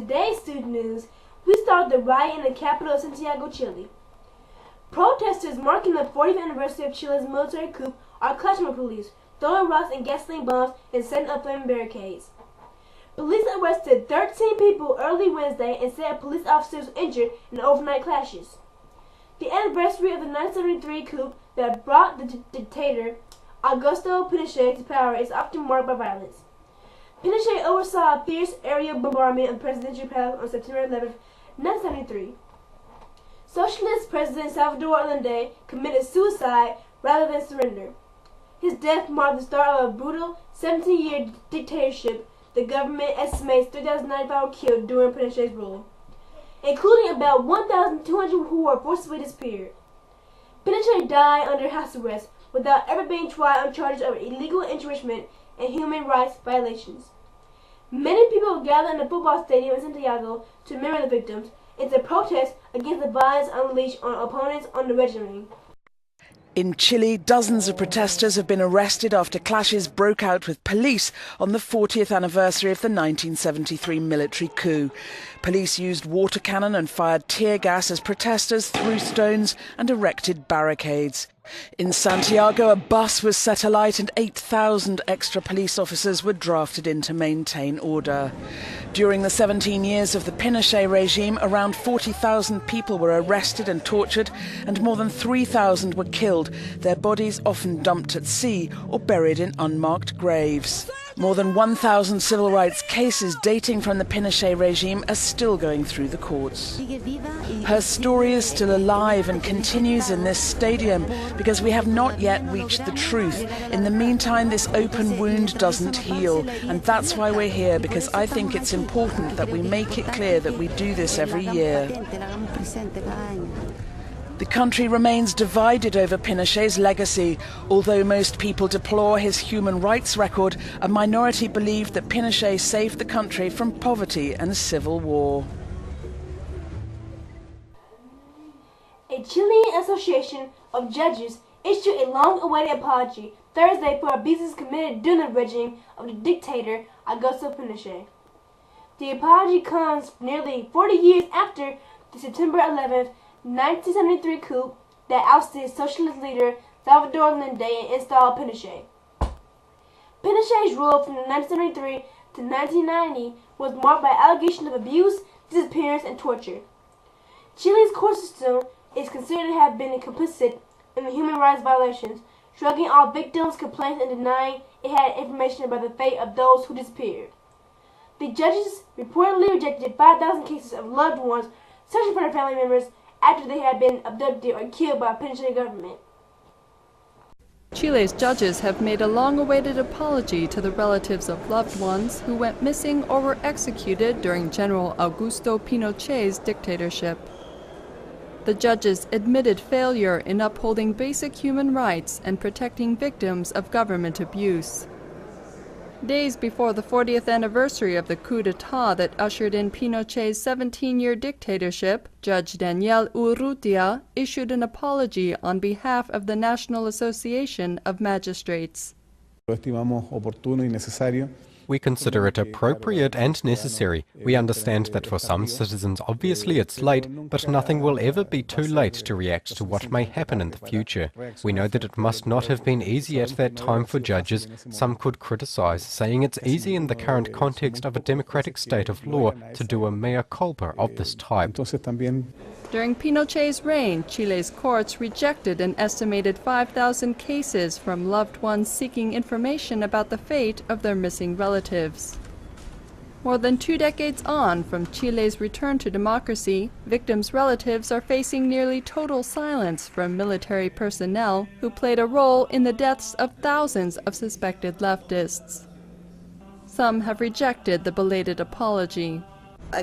today's student news, we start the riot in the capital of Santiago, Chile. Protesters marking the 40th anniversary of Chile's military coup are clashing with police, throwing rocks and gasoline bombs and setting up flaming barricades. Police arrested 13 people early Wednesday and said police officers were injured in the overnight clashes. The anniversary of the 1973 coup that brought the dictator Augusto Pinochet to power is often marked by violence. Pinochet oversaw a fierce aerial bombardment of the presidential palace on September 11, 1973. Socialist President Salvador Allende committed suicide rather than surrender. His death marked the start of a brutal 17-year dictatorship. The government estimates 3,095 were killed during Pinochet's rule, including about 1,200 who were forcibly disappeared. Pinochet died under house arrest without ever being tried on charges of illegal enrichment and human rights violations. Many people gathered in the football stadium in Santiago to remember the victims and to protest against the violence unleashed on opponents on the regime. In Chile, dozens of protesters have been arrested after clashes broke out with police on the 40th anniversary of the 1973 military coup. Police used water cannon and fired tear gas as protesters threw stones and erected barricades. In Santiago, a bus was set alight and 8,000 extra police officers were drafted in to maintain order. During the 17 years of the Pinochet regime, around 40,000 people were arrested and tortured, and more than 3,000 were killed, their bodies often dumped at sea or buried in unmarked graves. More than 1,000 civil rights cases dating from the Pinochet regime are still going through the courts. Her story is still alive and continues in this stadium because we have not yet reached the truth. In the meantime, this open wound doesn't heal, and that's why we're here, because I think it's important that we make it clear that we do this every year. The country remains divided over Pinochet's legacy. Although most people deplore his human rights record, a minority believe that Pinochet saved the country from poverty and civil war. A Chilean Association of Judges issued a long-awaited apology Thursday for abuses committed during the regime of the dictator Augusto Pinochet. The apology comes nearly 40 years after the September 11th, 1973 coup that ousted socialist leader Salvador Allende and installed Pinochet. Pinochet's rule from 1973 to 1990 was marked by allegations of abuse, disappearance, and torture. Chile's court system is considered to have been complicit in the human rights violations, shrugging off victims' complaints and denying it had information about the fate of those who disappeared. The judges reportedly rejected 5,000 cases of loved ones searching for their family members after they had been abducted or killed by the Pinochet government. Chile's judges have made a long-awaited apology to the relatives of loved ones who went missing or were executed during General Augusto Pinochet's dictatorship. The judges admitted failure in upholding basic human rights and protecting victims of government abuse. Days before the 40th anniversary of the coup d'etat that ushered in Pinochet's 17-year dictatorship, Judge Daniel Urrutia issued an apology on behalf of the National Association of Magistrates. We consider it appropriate and necessary. We understand that for some citizens obviously it's late, but nothing will ever be too late to react to what may happen in the future. We know that it must not have been easy at that time for judges. Some could criticize, saying it's easy in the current context of a democratic state of law to do a mea culpa of this type. During Pinochet's reign, Chile's courts rejected an estimated 5,000 cases from loved ones seeking information about the fate of their missing relatives. More than 2 decades on from Chile's return to democracy, victims' relatives are facing nearly total silence from military personnel who played a role in the deaths of thousands of suspected leftists. Some have rejected the belated apology.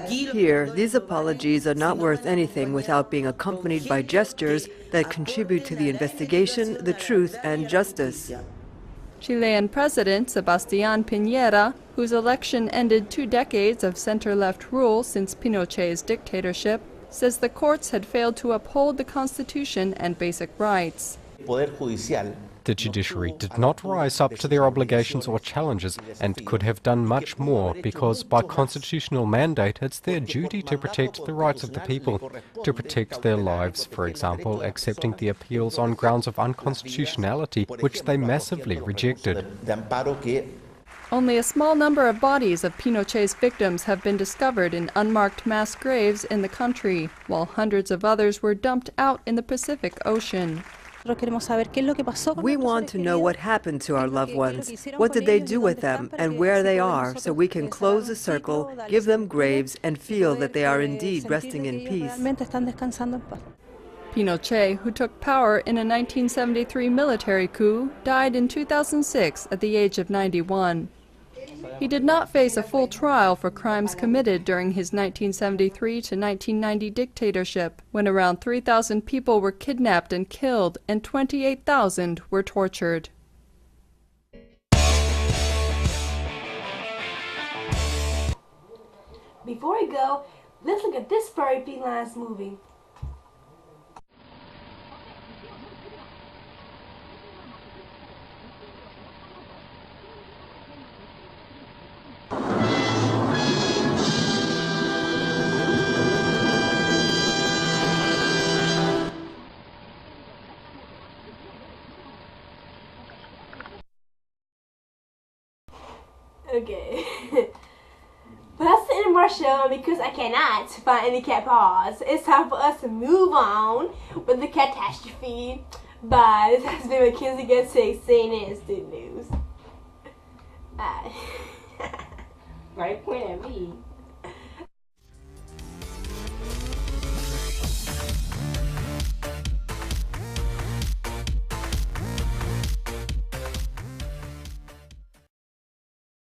Here, these apologies are not worth anything without being accompanied by gestures that contribute to the investigation, the truth, and justice. Chilean President Sebastián Piñera, whose election ended 2 decades of center-left rule since Pinochet's dictatorship, says the courts had failed to uphold the Constitution and basic rights. The The judiciary did not rise up to their obligations or challenges and could have done much more because by constitutional mandate it's their duty to protect the rights of the people, to protect their lives, for example, accepting the appeals on grounds of unconstitutionality, which they massively rejected. Only a small number of bodies of Pinochet's victims have been discovered in unmarked mass graves in the country, while hundreds of others were dumped out in the Pacific Ocean. We want to know what happened to our loved ones, what did they do with them, and where they are, so we can close the circle, give them graves, and feel that they are indeed resting in peace. Pinochet, who took power in a 1973 military coup, died in 2006 at the age of 91. He did not face a full trial for crimes committed during his 1973 to 1990 dictatorship, when around 3,000 people were kidnapped and killed and 28,000 were tortured. Before we go, let's look at this furry felines movie. Okay. But that's the end of our show, and because I cannot find any cat paws, it's time for us to move on with the catastrophe. Bye. This has been Mckenzie Gets Sick, CNN Student News. Bye. Right, point at me.